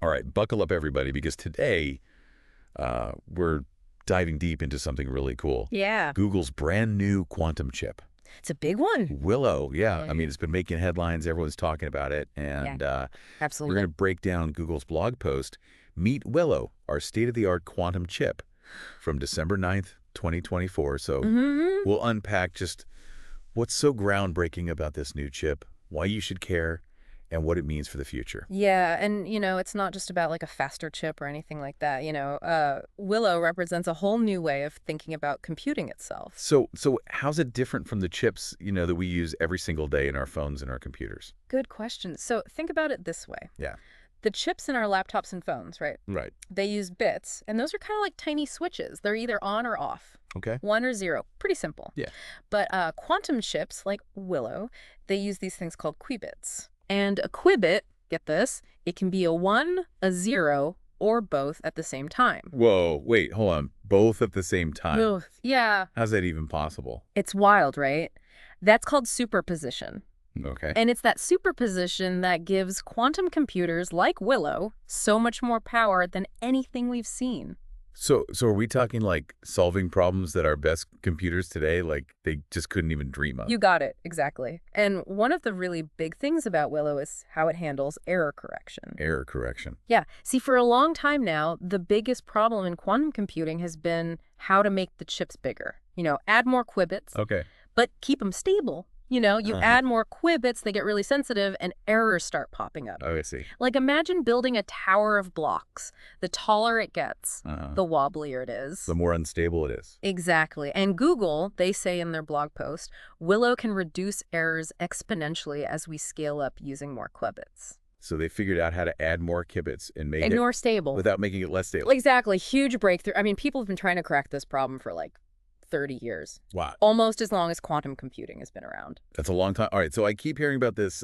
All right, buckle up, everybody, because today we're diving deep into something really cool. Yeah, Google's brand new quantum chip. it's a big one. Willow, yeah. I Yeah, mean, it's been making headlines. Everyone's talking about it. yeah, And we're going absolutely. to break down Google's blog post, Meet Willow, our state-of-the-art quantum chip from December 9th, 2024. So hmm we'll unpack just what's so groundbreaking about this new chip, why you should care, and what it means for the future. Yeah, and it's not just about like a faster chip or anything like that. Willow represents a whole new way of thinking about computing itself. So how's it different from the chips, that we use every single day in our phones and our computers? Good question. So think about it this way. Yeah. The chips in our laptops and phones, right? Right. They use bits, and those are kind of like tiny switches. They're either on or off, Okay. 1 or 0. Pretty simple. Yeah. But quantum chips, like Willow, they use these things called qubits. And a qubit, get this, it can be a 1, a 0, or both at the same time. Whoa, wait, hold on. Both at the same time. Ugh. Yeah, How's that even possible? it's wild, right? That's called superposition. Okay. And it's that superposition that gives quantum computers like Willow so much more power than anything we've seen. So are we talking like solving problems that our best computers today, like they just couldn't even dream of? You got it, exactly. And one of the really big things about Willow is how it handles error correction. Error correction. Yeah, see, for a long time now, the biggest problem in quantum computing has been how to make the chips bigger. Add more qubits, Okay. but keep them stable. You add more qubits, they get really sensitive, and errors start popping up. Oh, I see. Like, imagine building a tower of blocks. The taller it gets, the wobblier it is. The more unstable it is. Exactly. And Google, they say in their blog post, Willow can reduce errors exponentially as we scale up using more qubits. So they figured out how to add more qubits and make And it more stable. without making it less stable. Exactly. Huge breakthrough. I mean, people have been trying to crack this problem for like 30 years. Wow. Almost as long as quantum computing has been around. That's a long time. All right, so I keep hearing about this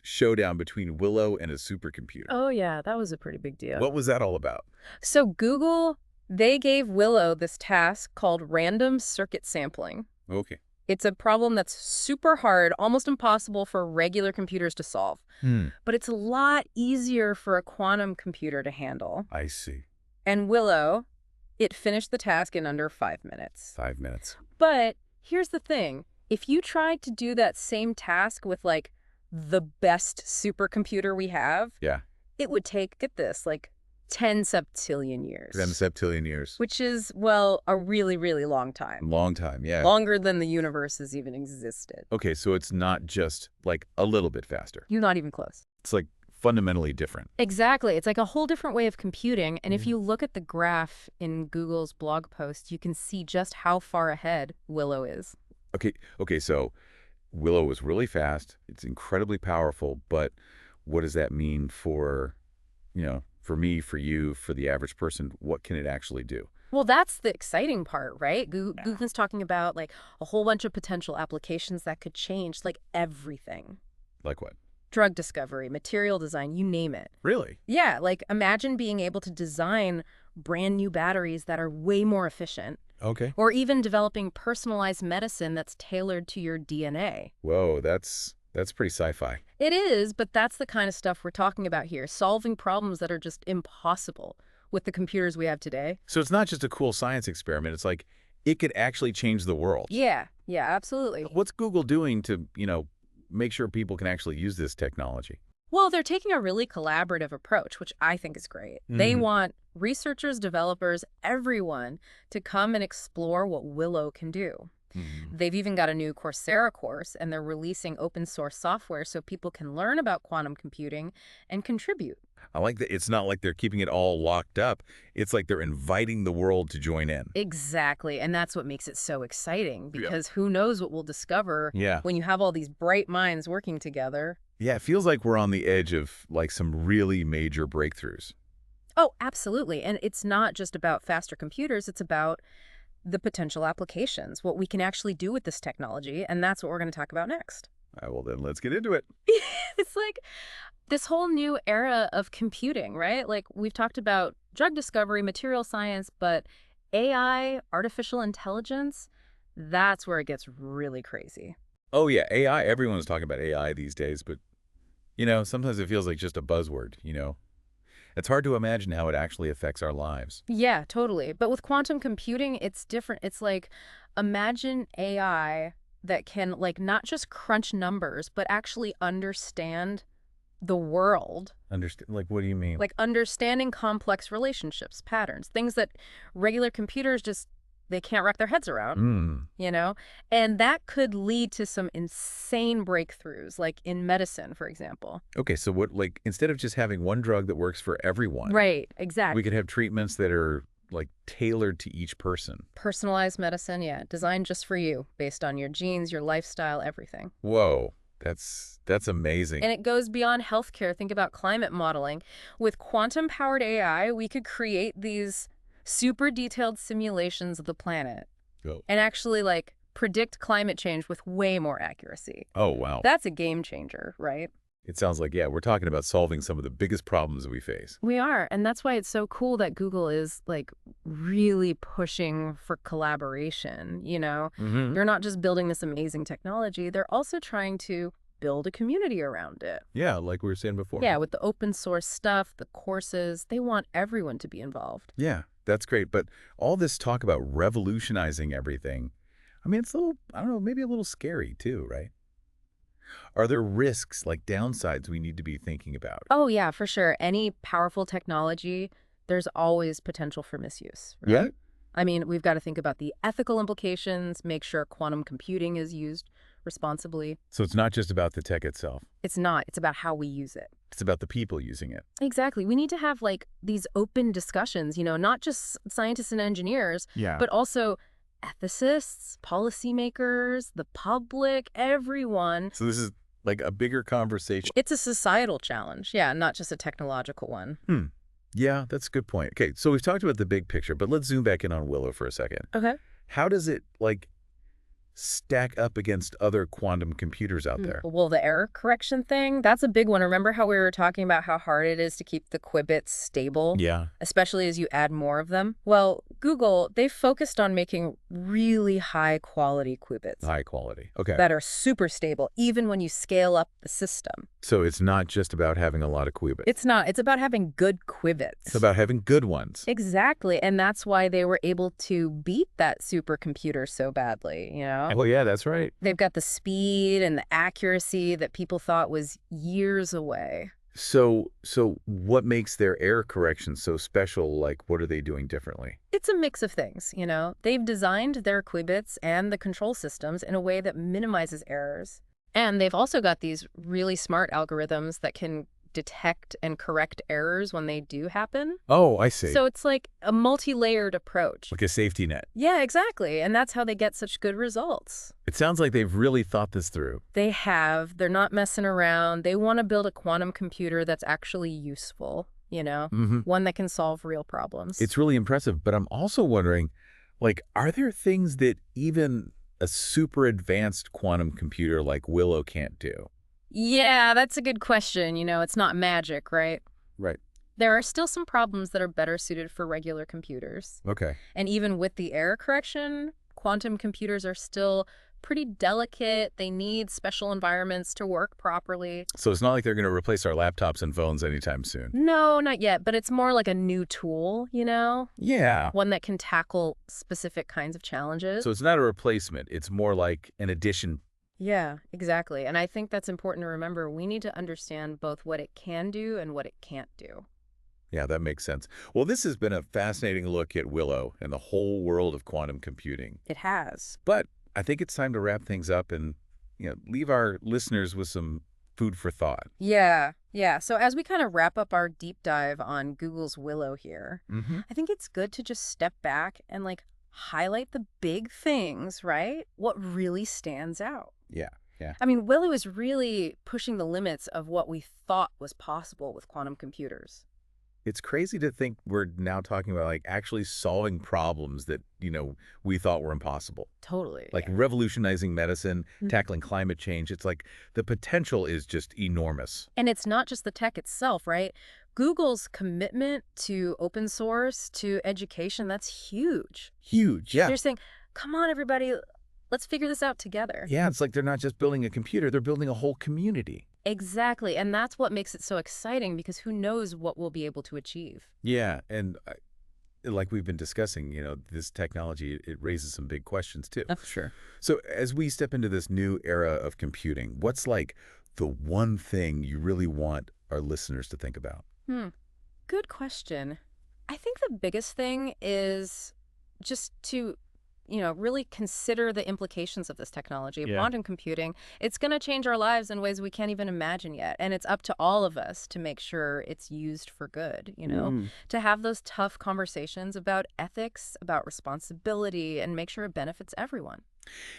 showdown between Willow and a supercomputer. Oh, yeah, that was a pretty big deal. What was that all about? So Google, they gave Willow this task called random circuit sampling. Okay. It's a problem that's super hard, almost impossible for regular computers to solve. But it's a lot easier for a quantum computer to handle. I see. And Willow, it finished the task in under 5 minutes. 5 minutes. But here's the thing. If you tried to do that same task with, like, the best supercomputer we have, Yeah. it would take, get this, like 10 septillion years. 10 septillion years. Which is, well, a really, really long time. Long time, yeah. Longer than the universe has even existed. Okay, so it's not just like a little bit faster. You're not even close. It's like fundamentally different. Exactly. It's like a whole different way of computing. And if you look at the graph in Google's blog post, you can see just how far ahead Willow is. Okay, so Willow was really fast. It's incredibly powerful, but what does that mean for, for me, for you, for the average person? What can it actually do? Well, that's the exciting part, right? Google's talking about like a whole bunch of potential applications that could change like everything. Like what? Drug discovery, material design, you name it. Really? Yeah, like imagine being able to design brand new batteries that are way more efficient, Okay. or even developing personalized medicine that's tailored to your DNA. Whoa, that's pretty sci-fi. It is, but that's the kind of stuff we're talking about here, solving problems that are just impossible with the computers we have today. So it's not just a cool science experiment. It's like it could actually change the world. Yeah, absolutely. What's Google doing to, make sure people can actually use this technology? Well, they're taking a really collaborative approach, which I think is great. They want researchers, developers, everyone to come and explore what Willow can do. They've even got a new Coursera course, and they're releasing open source software so people can learn about quantum computing and contribute. I like that it's not like they're keeping it all locked up. It's like they're inviting the world to join in. Exactly, and that's what makes it so exciting, because who knows what we'll discover Yeah. when you have all these bright minds working together. Yeah, it feels like we're on the edge of like some really major breakthroughs. Oh, absolutely, and it's not just about faster computers, it's about the potential applications, what we can actually do with this technology, and that's what we're going to talk about next. All right, well, then let's get into it. It's like this whole new era of computing, right? Like we've talked about drug discovery, material science, but AI, artificial intelligence, that's where it gets really crazy. Oh, yeah, AI. Everyone's talking about AI these days, but, sometimes it feels like just a buzzword, It's hard to imagine how it actually affects our lives. Yeah, totally. But with quantum computing, it's different. It's like, imagine AI that can, like, not just crunch numbers, but actually understand the world. Understand? Like, what do you mean? Like understanding complex relationships, patterns, things that regular computers just, they can't wrap their heads around, Mm. you know? And that could lead to some insane breakthroughs, like in medicine, for example. Okay, so what, like, instead of just having one drug that works for everyone, Right, we exactly. could have treatments that are, like, tailored to each person. Personalized medicine, yeah, designed just for you, based on your genes, your lifestyle, everything. Whoa, that's amazing. And it goes beyond healthcare. Think about climate modeling. With quantum-powered AI, we could create these super detailed simulations of the planet Oh. and actually, like, predict climate change with way more accuracy. Oh, wow. That's a game changer, right? It sounds like, yeah, we're talking about solving some of the biggest problems we face. We are, and that's why it's so cool that Google is, like, really pushing for collaboration, you know? Mm-hmm. They're not just building this amazing technology, they're also trying to build a community around it. Yeah, like we were saying before. Yeah, with the open source stuff, the courses, they want everyone to be involved. Yeah, that's great. But all this talk about revolutionizing everything, I mean, it's a little, I don't know, maybe a little scary too, right? Are there risks, like downsides, we need to be thinking about? Oh, yeah, for sure. Any powerful technology, there's always potential for misuse, right? Yeah. I mean, we've got to think about the ethical implications, make sure quantum computing is used responsibly. So it's not just about the tech itself. It's not. It's about how we use it. It's about the people using it. Exactly. We need to have, like, these open discussions, you know, not just scientists and engineers, Yeah. but also ethicists, policymakers, the public, everyone. So this is like a bigger conversation. It's a societal challenge. Yeah, not just a technological one. Yeah, that's a good point. Okay, so we've talked about the big picture, but let's zoom back in on Willow for a second. Okay. How does it, like, stack up against other quantum computers out there? Well, the error correction thing, that's a big one. Remember how we were talking about how hard it is to keep the qubits stable? Yeah. Especially as you add more of them? Well, Google, they focused on making really high-quality qubits High quality. Okay. that are super stable, even when you scale up the system. So it's not just about having a lot of qubits. It's not. It's about having good qubits. It's about having good ones. Exactly. And that's why they were able to beat that supercomputer so badly, you know? Well, yeah, that's right. They've got the speed and the accuracy that people thought was years away. So what makes their error correction so special? Like, what are they doing differently? It's a mix of things, you know? They've designed their qubits and the control systems in a way that minimizes errors. And they've also got these really smart algorithms that can detect and correct errors when they do happen. Oh, I see. So it's like a multi-layered approach. Like a safety net. Yeah, exactly. And that's how they get such good results. It sounds like they've really thought this through. They have. They're not messing around. They want to build a quantum computer that's actually useful, you know, one that can solve real problems. It's really impressive, but I'm also wondering, like, are there things that even a super advanced quantum computer like Willow can't do? Yeah, that's a good question. You know, it's not magic, right? Right. There are still some problems that are better suited for regular computers. Okay. And even with the error correction, quantum computers are still pretty delicate. They need special environments to work properly. So it's not like they're going to replace our laptops and phones anytime soon. No, not yet, but it's more like a new tool, you know? Yeah. One that can tackle specific kinds of challenges. So it's not a replacement. It's more like an addition. Yeah, exactly. And I think that's important to remember. We need to understand both what it can do and what it can't do. Yeah, that makes sense. Well, this has been a fascinating look at Willow and the whole world of quantum computing. It has. But I think it's time to wrap things up and, leave our listeners with some food for thought. Yeah. So as we kind of wrap up our deep dive on Google's Willow here, I think it's good to just step back and highlight the big things, right? What really stands out. Yeah. I mean, Willow is really pushing the limits of what we thought was possible with quantum computers. It's crazy to think we're now talking about actually solving problems that, we thought were impossible. Totally. Like revolutionizing medicine, tackling climate change. It's like the potential is just enormous. And it's not just the tech itself, right? Google's commitment to open source, to education, that's huge. Huge, yeah. They're saying, come on, everybody, let's figure this out together. Yeah, it's like they're not just building a computer, they're building a whole community. Exactly. And that's what makes it so exciting, because who knows what we'll be able to achieve. Yeah, and like we've been discussing, this technology, it raises some big questions too. Oh, sure. So as we step into this new era of computing, what's like the one thing you really want our listeners to think about? Good question. I think the biggest thing is just to, really consider the implications of this technology, of Yeah. quantum computing. It's going to change our lives in ways we can't even imagine yet. And it's up to all of us to make sure it's used for good, to have those tough conversations about ethics, about responsibility, and make sure it benefits everyone.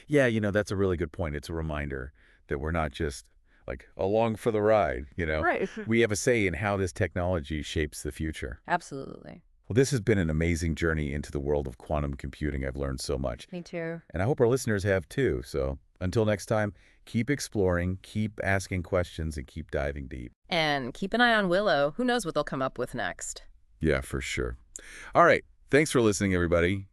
Yeah, that's a really good point. It's a reminder that we're not just like along for the ride. Right. We have a say in how this technology shapes the future. Absolutely. Well, this has been an amazing journey into the world of quantum computing. I've learned so much. Me too. And I hope our listeners have too. So until next time, keep exploring, keep asking questions, and keep diving deep. And keep an eye on Willow. Who knows what they'll come up with next? Yeah, for sure. All right. Thanks for listening, everybody.